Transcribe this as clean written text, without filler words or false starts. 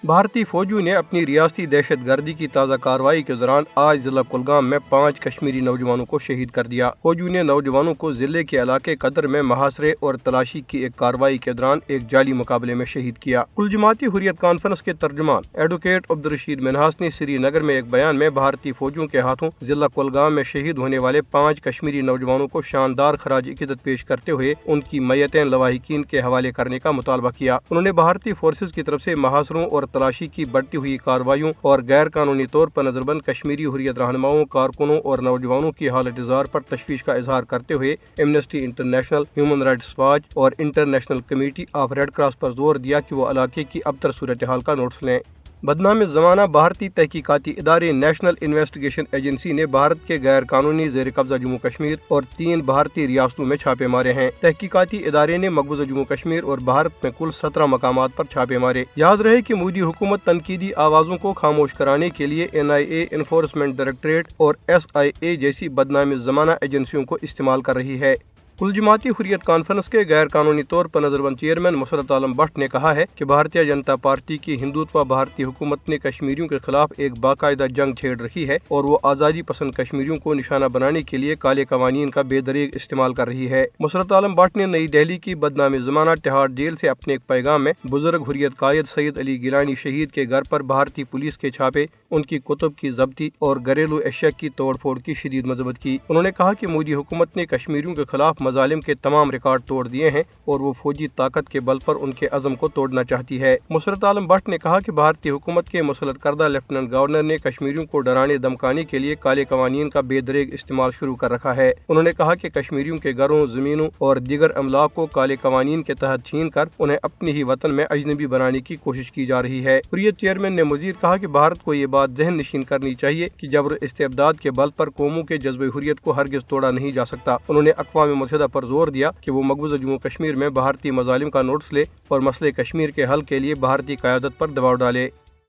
بھارتی فوجیوں نے اپنی ریاستی دہشت گردی کی تازہ کارروائی کے دوران آج ضلع کلگام میں 5 کشمیری نوجوانوں کو شہید کر دیا۔ فوجیوں نے نوجوانوں کو ضلع کے علاقے قدر میں محاصرے اور تلاشی کی ایک کارروائی کے دوران ایک جعلی مقابلے میں شہید کیا۔ کل جماعتی حریت کانفرنس کے ترجمان ایڈوکیٹ عبدالرشید منہاس نے سری نگر میں ایک بیان میں بھارتی فوجیوں کے ہاتھوں ضلع کلگام میں شہید ہونے والے 5 کشمیری نوجوانوں کو شاندار خراج عقیدت پیش کرتے ہوئے ان کی میتیں لواحقین کے حوالے کرنے کا مطالبہ کیا۔ انہوں نے بھارتی فورسز کی طرف سے محاصروں اور تلاشی کی بڑھتی ہوئی کارروائیوں اور غیر قانونی طور پر نظر بند کشمیری حریت رہنماؤں، کارکنوں اور نوجوانوں کی حالت زار پر تشویش کا اظہار کرتے ہوئے Amnesty International, Human Rights Watch اور International Committee of Red Cross پر زور دیا کہ وہ علاقے کی ابتر صورتحال کا نوٹس لیں۔ بدنام زمانہ بھارتی تحقیقاتی ادارے نیشنل انویسٹیگیشن ایجنسی نے بھارت کے غیر قانونی زیر قبضہ جموں کشمیر اور 3 بھارتی ریاستوں میں چھاپے مارے ہیں۔ تحقیقاتی ادارے نے مقبوضہ جموں کشمیر اور بھارت میں کل 17 مقامات پر چھاپے مارے۔ یاد رہے کہ مودی حکومت تنقیدی آوازوں کو خاموش کرانے کے لیے NIA، انفورسمنٹ ڈائریکٹوریٹ اور SIA جیسی بدنام زمانہ ایجنسیوں کو استعمال کر رہی ہے۔ کل جماعتی حریت کانفرنس کے غیر قانونی طور پر نظر بند چیئرمین مسرت عالم بٹ نے کہا ہے کہ بھارتیہ جنتا پارٹی کی ہندوتوا بھارتی حکومت نے کشمیریوں کے خلاف ایک باقاعدہ جنگ چھیڑ رکھی ہے اور وہ آزادی پسند کشمیریوں کو نشانہ بنانے کے لیے کالے قوانین کا بے دریغ استعمال کر رہی ہے۔ مسرت عالم بٹ نے نئی دہلی کی بدنام زمانہ تہاڑ جیل سے اپنے ایک پیغام میں بزرگ حریت قائد سید علی گیلانی شہید کے گھر پر بھارتی پولیس کے چھاپے، ان کی کتب کی ضبطی اور گھریلو اشیاء کی توڑ پھوڑ کی شدید مذمت کی۔ انہوں نے کہا کہ مودی حکومت نے کشمیریوں کے خلاف مظالم کے تمام ریکارڈ توڑ دیے ہیں اور وہ فوجی طاقت کے بل پر ان کے عزم کو توڑنا چاہتی ہے۔ مسرت عالم بٹ نے کہا کہ بھارتی حکومت کے مسلط کردہ لیفٹیننٹ گورنر نے کشمیریوں کو ڈرانے دھمکانے کے لیے کالے قوانین کا بے دریغ استعمال شروع کر رکھا ہے۔ انہوں نے کہا کہ کشمیریوں کے گھروں، زمینوں اور دیگر املاک کو کالے قوانین کے تحت چھین کر انہیں اپنے ہی وطن میں اجنبی بنانے کی کوشش کی جا رہی ہے۔ حریت چیئرمین نے مزید کہا کہ بھارت کو یہ بات ذہن نشین کرنی چاہیے کہ جبر استبداد کے بل پر قوموں کے جذبہ حریت کو ہرگز توڑا نہیں جا سکتا۔ انہوں نے اقوام متحدہ پر زور دیا کہ وہ مقبوضہ جموں کشمیر میں بھارتی مظالم کا نوٹس لے اور مسئلہ کشمیر کے حل کے لیے بھارتی قیادت پر دباؤ ڈالے۔